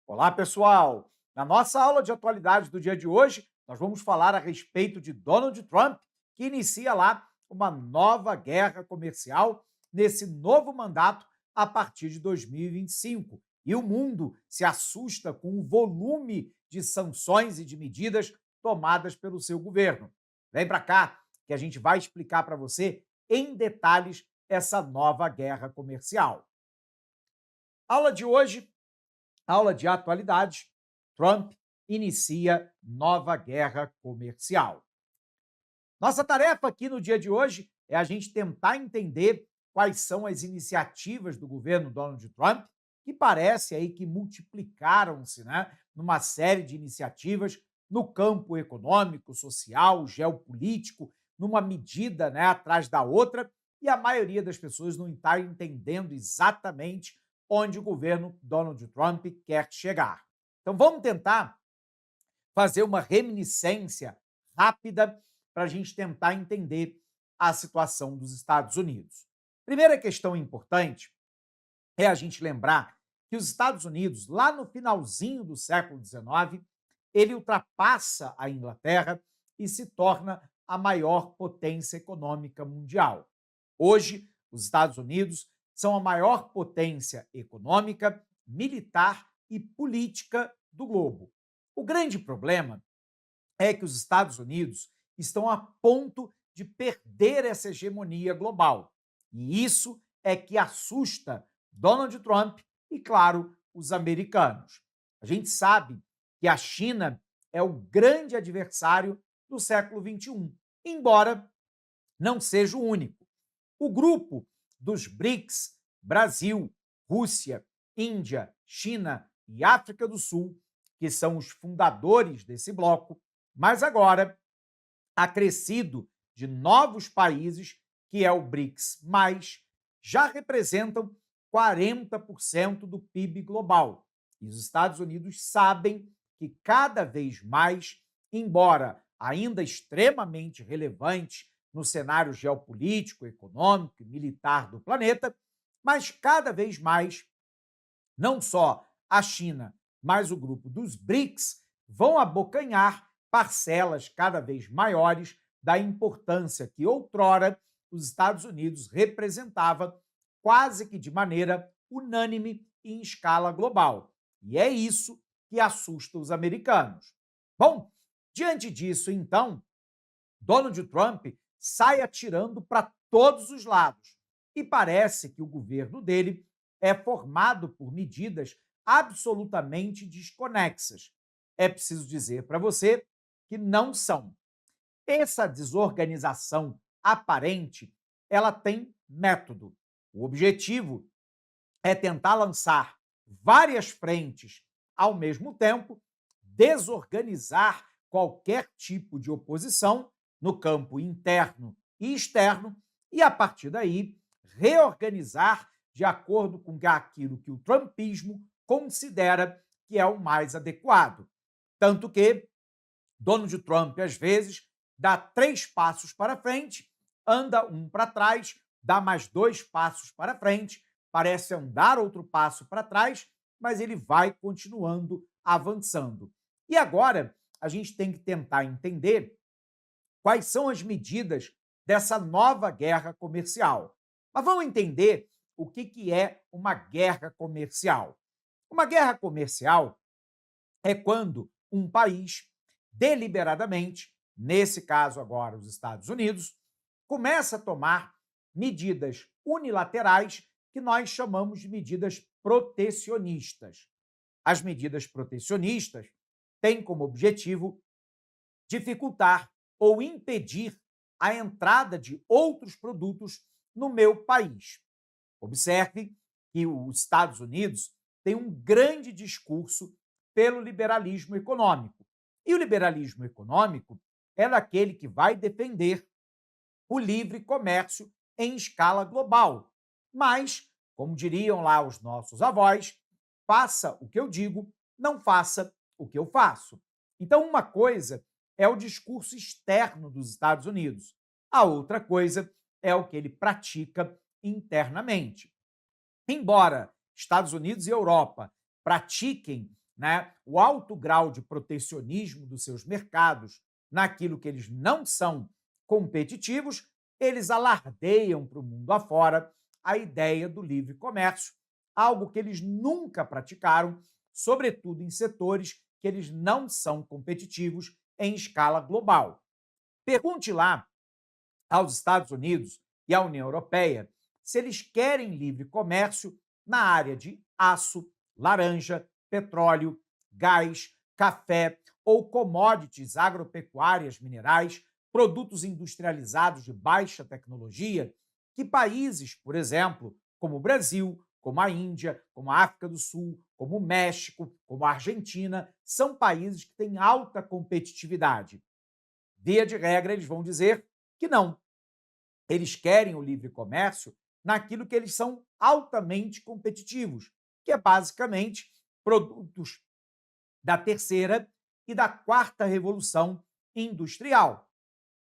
Olá, pessoal! Na nossa aula de atualidade do dia de hoje, nós vamos falar a respeito de Donald Trump, que inicia lá uma nova guerra comercial nesse novo mandato a partir de 2025. E o mundo se assusta com o volume de sanções e de medidas tomadas pelo seu governo. Vem para cá que a gente vai explicar para você em detalhes essa nova guerra comercial. Aula de hoje, aula de atualidade. Trump inicia nova guerra comercial. Nossa tarefa aqui no dia de hoje é a gente tentar entender quais são as iniciativas do governo Donald Trump, que parece aí que multiplicaram-se, né, numa série de iniciativas no campo econômico, social, geopolítico, numa medida, né, atrás da outra, e a maioria das pessoas não está entendendo exatamente onde o governo Donald Trump quer chegar. Então vamos tentar fazer uma reminiscência rápida para a gente tentar entender a situação dos Estados Unidos. Primeira questão importante é a gente lembrar que os Estados Unidos, lá no finalzinho do século XIX, ele ultrapassa a Inglaterra e se torna a maior potência econômica mundial. Hoje, os Estados Unidos são a maior potência econômica, militar e política do globo. O grande problema é que os Estados Unidos estão a ponto de perder essa hegemonia global. E isso é que assusta Donald Trump e, claro, os americanos. A gente sabe que a China é o grande adversário do século XXI, embora não seja o único. O grupo dos BRICS, Brasil, Rússia, Índia, China e África do Sul, que são os fundadores desse bloco, mas agora acrescido de novos países, que é o BRICS+, já representam 40% do PIB global. E os Estados Unidos sabem que cada vez mais, embora ainda extremamente relevante no cenário geopolítico, econômico e militar do planeta, mas cada vez mais, não só a China, mas o grupo dos BRICS vão abocanhar parcelas cada vez maiores da importância que outrora os Estados Unidos representava quase que de maneira unânime e em escala global. E é isso que assusta os americanos. Bom, diante disso, então, Donald Trump sai atirando para todos os lados e parece que o governo dele é formado por medidas absolutamente desconexas. É preciso dizer para você que não são. Essa desorganização aparente, ela tem método. O objetivo é tentar lançar várias frentes ao mesmo tempo, desorganizar qualquer tipo de oposição no campo interno e externo e, a partir daí, reorganizar de acordo com aquilo que o trumpismo considera que é o mais adequado. Tanto que Donald Trump, às vezes, dá 3 passos para frente, anda um para trás, dá mais 2 passos para frente, parece andar outro passo para trás, mas ele vai continuando avançando. E agora a gente tem que tentar entender quais são as medidas dessa nova guerra comercial. Mas vamos entender o que é uma guerra comercial. Uma guerra comercial é quando um país deliberadamente, nesse caso agora os Estados Unidos, começa a tomar medidas unilaterais que nós chamamos de medidas protecionistas. As medidas protecionistas têm como objetivo dificultar ou impedir a entrada de outros produtos no meu país. Observe que os Estados Unidos têm um grande discurso pelo liberalismo econômico. E o liberalismo econômico é daquele que vai defender o livre comércio em escala global. Mas, como diriam lá os nossos avós, faça o que eu digo, não faça o que eu faço. Então, uma coisa é o discurso externo dos Estados Unidos, a outra coisa é o que ele pratica internamente. Embora Estados Unidos e Europa pratiquem né, o alto grau de protecionismo dos seus mercados naquilo que eles não são competitivos, eles alardeiam para o mundo afora a ideia do livre comércio, algo que eles nunca praticaram, sobretudo em setores que eles não são competitivos em escala global. Pergunte lá aos Estados Unidos e à União Europeia se eles querem livre comércio na área de aço, laranja, petróleo, gás, café ou commodities agropecuárias, minerais, produtos industrializados de baixa tecnologia, que países, por exemplo, como o Brasil, como a Índia, como a África do Sul, como o México, como a Argentina, são países que têm alta competitividade. Via de regra, eles vão dizer que não. Eles querem o livre comércio naquilo que eles são altamente competitivos, que é basicamente produtos da terceira e da quarta revolução industrial.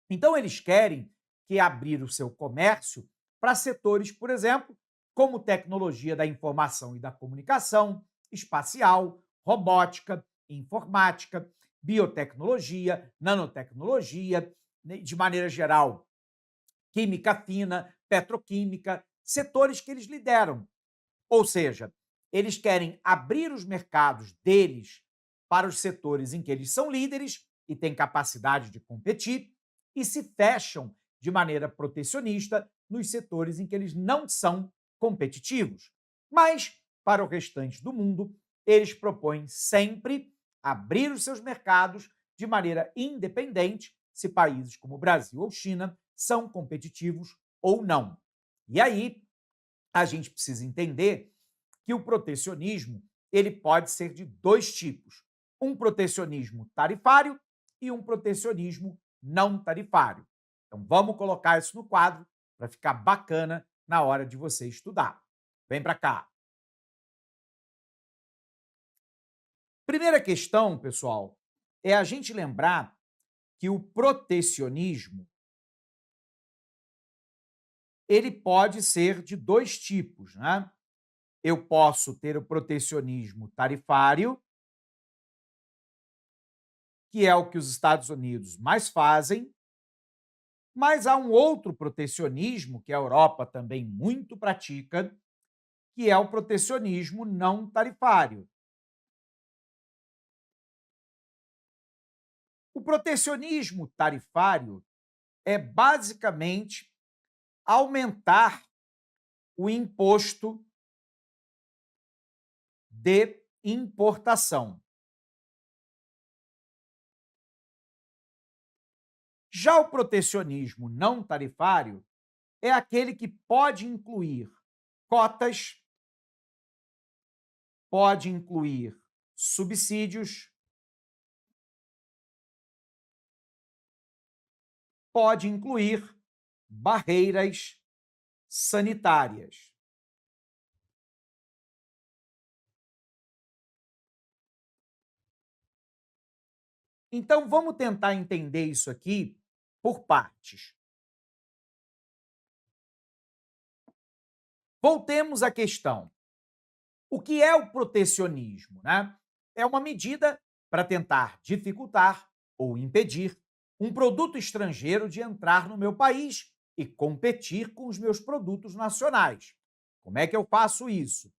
Então, eles querem que abrir o seu comércio para setores, por exemplo, como tecnologia da informação e da comunicação, espacial, robótica, informática, biotecnologia, nanotecnologia, de maneira geral, química fina, petroquímica, setores que eles lideram. Ou seja, eles querem abrir os mercados deles para os setores em que eles são líderes e têm capacidade de competir e se fecham de maneira protecionista nos setores em que eles não são competitivos. Mas, para o restante do mundo, eles propõem sempre abrir os seus mercados de maneira independente se países como Brasil ou China são competitivos ou não. E aí, a gente precisa entender que o protecionismo ele pode ser de dois tipos: um protecionismo tarifário e um protecionismo não tarifário. Então, vamos colocar isso no quadro para ficar bacana na hora de você estudar. Vem para cá. Primeira questão, pessoal, é a gente lembrar que o protecionismo ele pode ser de dois tipos, né? Eu posso ter o protecionismo tarifário, que é o que os Estados Unidos mais fazem, mas há um outro protecionismo que a Europa também muito pratica, que é o protecionismo não tarifário. O protecionismo tarifário é basicamente aumentar o imposto de importação. Já o protecionismo não tarifário é aquele que pode incluir cotas, pode incluir subsídios, pode incluir barreiras sanitárias. Então, vamos tentar entender isso aqui por partes. Voltemos à questão. O que é o protecionismo, né? É uma medida para tentar dificultar ou impedir um produto estrangeiro de entrar no meu país e competir com os meus produtos nacionais. Como é que eu faço isso?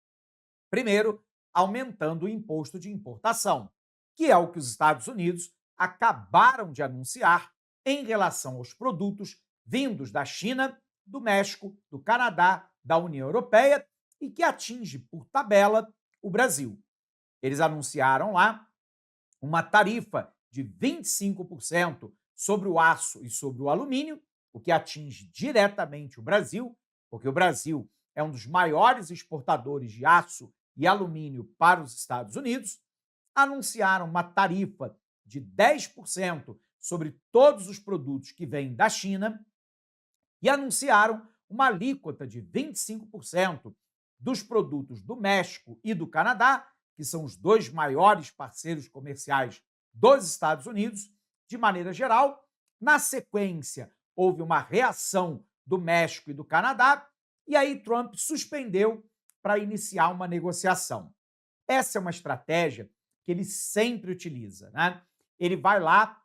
Primeiro, aumentando o imposto de importação, que é o que os Estados Unidos acabaram de anunciar em relação aos produtos vindos da China, do México, do Canadá, da União Europeia e que atinge, por tabela, o Brasil. Eles anunciaram lá uma tarifa de 25% sobre o aço e sobre o alumínio, o que atinge diretamente o Brasil, porque o Brasil é um dos maiores exportadores de aço e alumínio para os Estados Unidos. Anunciaram uma tarifa de 10% sobre todos os produtos que vêm da China e anunciaram uma alíquota de 25% dos produtos do México e do Canadá, que são os dois maiores parceiros comerciais dos Estados Unidos, de maneira geral. Na sequência, houve uma reação do México e do Canadá, e aí Trump suspendeu para iniciar uma negociação. Essa é uma estratégia que ele sempre utiliza, né? Ele vai lá,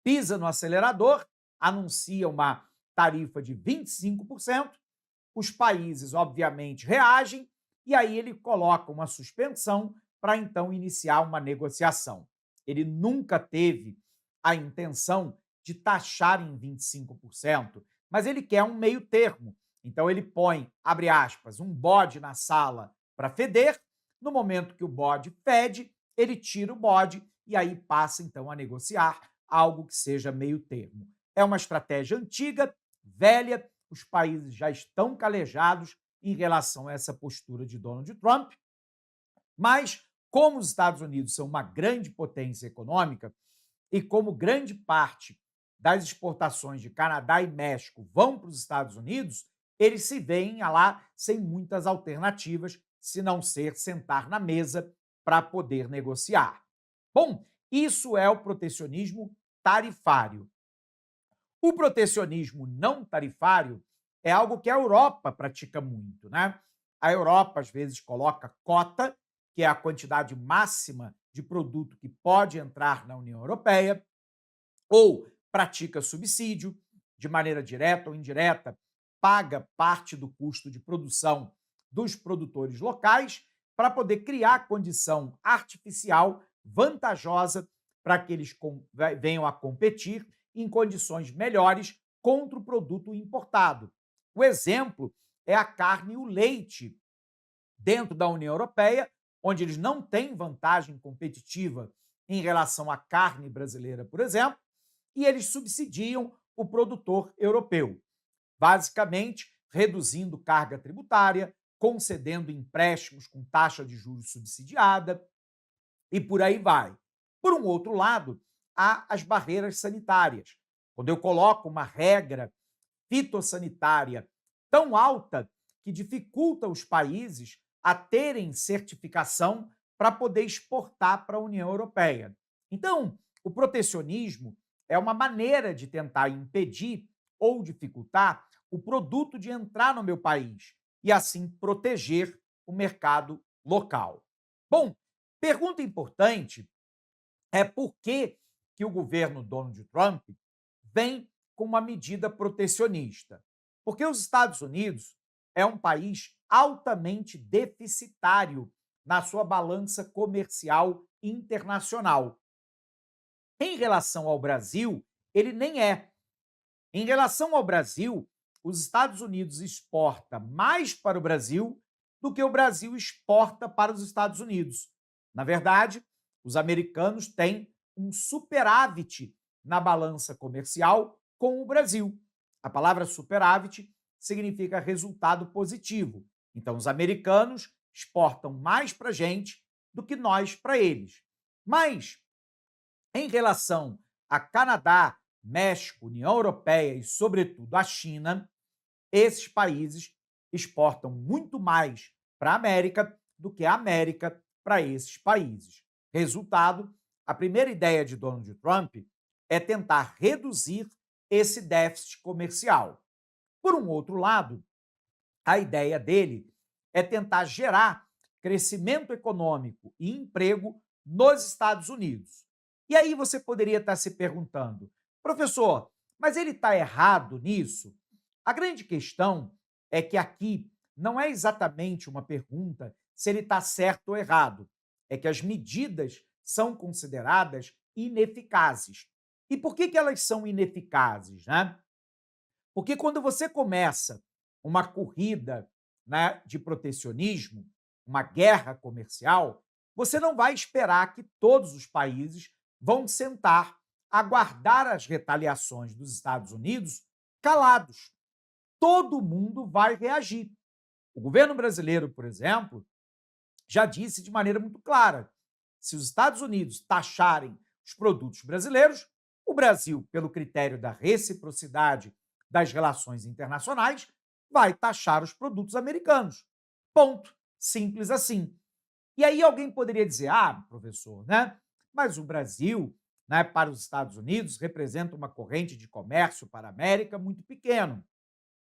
pisa no acelerador, anuncia uma tarifa de 25%, os países, obviamente, reagem, e aí ele coloca uma suspensão para então iniciar uma negociação. Ele nunca teve a intenção de taxar em 25%, mas ele quer um meio termo. Então ele põe, abre aspas, um bode na sala para feder. No momento que o bode fede, ele tira o bode e aí passa então a negociar algo que seja meio termo. É uma estratégia antiga, velha, os países já estão calejados em relação a essa postura de Donald Trump, mas como os Estados Unidos são uma grande potência econômica e como grande parte das exportações de Canadá e México vão para os Estados Unidos, eles se veem lá sem muitas alternativas, se não ser sentar na mesa para poder negociar. Bom, isso é o protecionismo tarifário. O protecionismo não tarifário é algo que a Europa pratica muito, né? A Europa, às vezes, coloca cota, que é a quantidade máxima de produto que pode entrar na União Europeia, ou pratica subsídio, de maneira direta ou indireta, paga parte do custo de produção dos produtores locais para poder criar condição artificial vantajosa para que eles venham a competir em condições melhores contra o produto importado. O exemplo é a carne e o leite dentro da União Europeia, onde eles não têm vantagem competitiva em relação à carne brasileira, por exemplo, e eles subsidiam o produtor europeu, basicamente reduzindo carga tributária, concedendo empréstimos com taxa de juros subsidiada e por aí vai. Por um outro lado, há as barreiras sanitárias. Quando eu coloco uma regra fitossanitária tão alta que dificulta os países a terem certificação para poder exportar para a União Europeia. Então, o protecionismo é uma maneira de tentar impedir ou dificultar o produto de entrar no meu país e assim proteger o mercado local. Bom, pergunta importante é por que o governo Donald Trump vem com uma medida protecionista. Porque os Estados Unidos é um país altamente deficitário na sua balança comercial internacional. Em relação ao Brasil, ele nem é. Em relação ao Brasil, os Estados Unidos exporta mais para o Brasil do que o Brasil exporta para os Estados Unidos. Na verdade, os americanos têm um superávit na balança comercial com o Brasil. A palavra superávit significa resultado positivo. Então, os americanos exportam mais para a gente do que nós para eles. Mas, em relação a Canadá, México, União Europeia e, sobretudo, a China, esses países exportam muito mais para a América do que a América para esses países. Resultado, a primeira ideia de Donald Trump é tentar reduzir esse déficit comercial. Por um outro lado, a ideia dele é tentar gerar crescimento econômico e emprego nos Estados Unidos. E aí você poderia estar se perguntando, professor, mas ele está errado nisso? A grande questão é que aqui não é exatamente uma pergunta se ele está certo ou errado, é que as medidas são consideradas ineficazes. E por que elas são ineficazes, né? Porque quando você começa uma corrida, né, de protecionismo, uma guerra comercial, você não vai esperar que todos os países vão sentar, aguardar as retaliações dos Estados Unidos calados. Todo mundo vai reagir. O governo brasileiro, por exemplo, já disse de maneira muito clara: se os Estados Unidos taxarem os produtos brasileiros, o Brasil, pelo critério da reciprocidade das relações internacionais, vai taxar os produtos americanos. Ponto. Simples assim. E aí alguém poderia dizer, professor, né? Mas o Brasil, né, para os Estados Unidos, representa uma corrente de comércio para a América muito pequeno.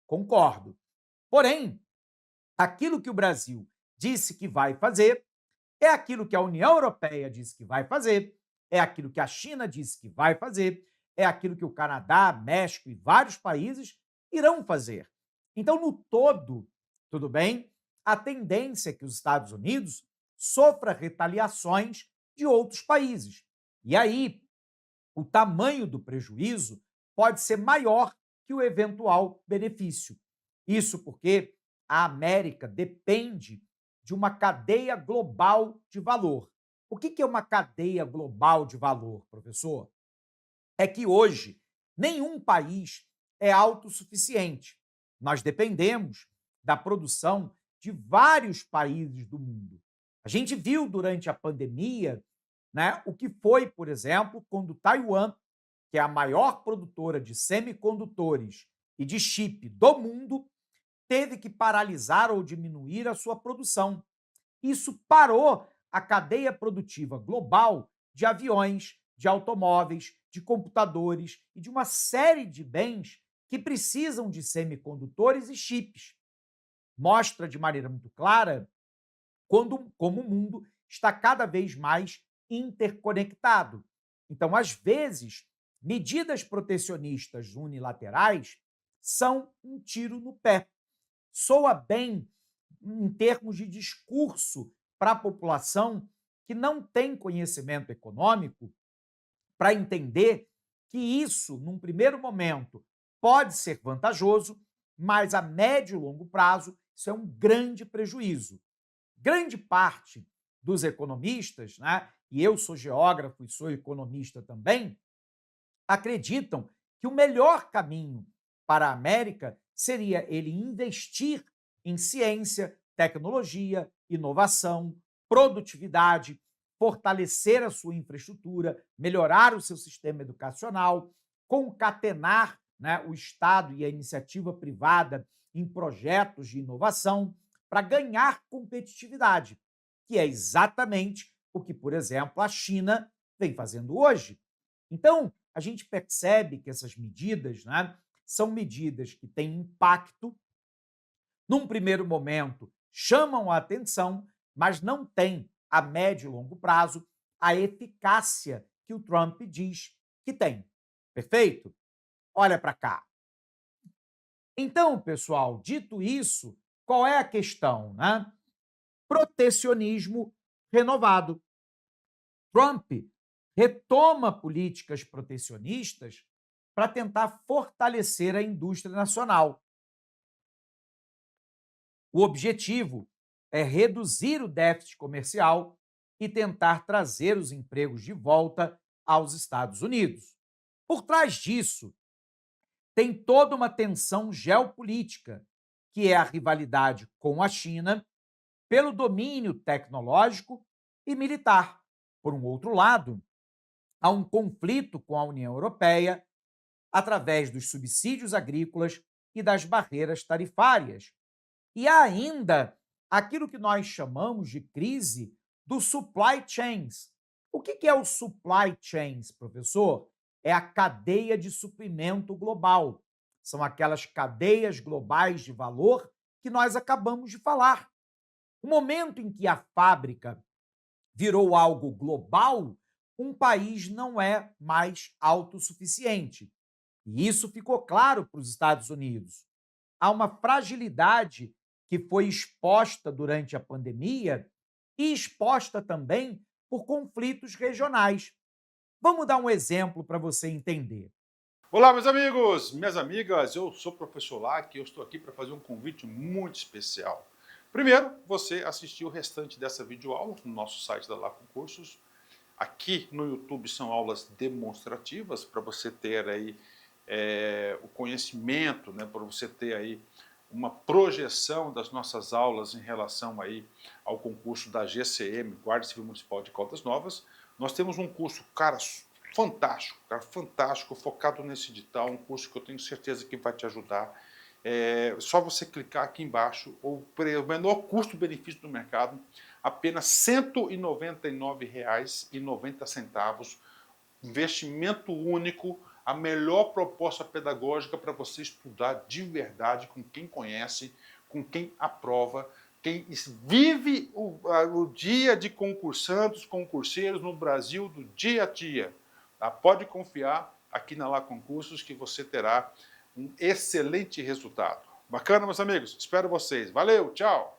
Concordo. Porém, aquilo que o Brasil disse que vai fazer É aquilo que a União Europeia disse que vai fazer, é aquilo que a China disse que vai fazer, é aquilo que o Canadá, México e vários países irão fazer. Então, no todo, tudo bem, a tendência é que os Estados Unidos sofra retaliações de outros países. E aí, o tamanho do prejuízo pode ser maior que o eventual benefício. Isso porque a América depende de uma cadeia global de valor. O que é uma cadeia global de valor, professor? É que hoje nenhum país é autossuficiente. Nós dependemos da produção de vários países do mundo. A gente viu durante a pandemia, né, o que foi, por exemplo, quando Taiwan, que é a maior produtora de semicondutores e de chip do mundo, teve que paralisar ou diminuir a sua produção. Isso parou a cadeia produtiva global de aviões, de automóveis, de computadores e de uma série de bens que precisam de semicondutores e chips. Mostra de maneira muito clara como o mundo está cada vez mais interconectado. Então, às vezes, medidas protecionistas unilaterais são um tiro no pé. Soa bem em termos de discurso para a população que não tem conhecimento econômico para entender que isso, num primeiro momento, pode ser vantajoso, mas a médio e longo prazo isso é um grande prejuízo. Grande parte dos economistas, né, e eu sou geógrafo e sou economista também, acreditam que o melhor caminho para a América seria ele investir em ciência, tecnologia, inovação, produtividade, fortalecer a sua infraestrutura, melhorar o seu sistema educacional, concatenar, né, o Estado e a iniciativa privada em projetos de inovação para ganhar competitividade, que é exatamente o que, por exemplo, a China vem fazendo hoje. Então, a gente percebe que essas medidas, né, são medidas que têm impacto, num primeiro momento chamam a atenção, mas não têm, a médio e longo prazo, a eficácia que o Trump diz que tem. Perfeito? Olha para cá. Então, pessoal, dito isso, qual é a questão, né? Protecionismo renovado. Trump retoma políticas protecionistas para tentar fortalecer a indústria nacional. O objetivo é reduzir o déficit comercial e tentar trazer os empregos de volta aos Estados Unidos. Por trás disso, tem toda uma tensão geopolítica, que é a rivalidade com a China pelo domínio tecnológico e militar. Por um outro lado, há um conflito com a União Europeia através dos subsídios agrícolas e das barreiras tarifárias. E há ainda aquilo que nós chamamos de crise do supply chains. O que é o supply chains, professor? É a cadeia de suprimento global. São aquelas cadeias globais de valor que nós acabamos de falar. O momento em que a fábrica virou algo global, um país não é mais autossuficiente. E isso ficou claro para os Estados Unidos. Há uma fragilidade que foi exposta durante a pandemia e exposta também por conflitos regionais. Vamos dar um exemplo para você entender. Olá, meus amigos, minhas amigas, eu sou o professor Lac e eu estou aqui para fazer um convite muito especial. Primeiro, você assistir o restante dessa videoaula no nosso site da Lacon Cursos. Aqui no YouTube são aulas demonstrativas para você ter aí o conhecimento, né, para você ter aí uma projeção das nossas aulas em relação aí ao concurso da GCM, Guarda Civil Municipal de Caldas Novas. Nós temos um curso, cara, fantástico, focado nesse edital, um curso que eu tenho certeza que vai te ajudar. Só você clicar aqui embaixo, o menor custo-benefício do mercado, apenas R$ 199,90, investimento único, a melhor proposta pedagógica para você estudar de verdade, com quem conhece, com quem aprova, quem vive o dia de concursantes, concurseiros no Brasil do dia a dia. Tá? Pode confiar aqui na Lá Concursos que você terá um excelente resultado. Bacana, meus amigos? Espero vocês. Valeu, tchau!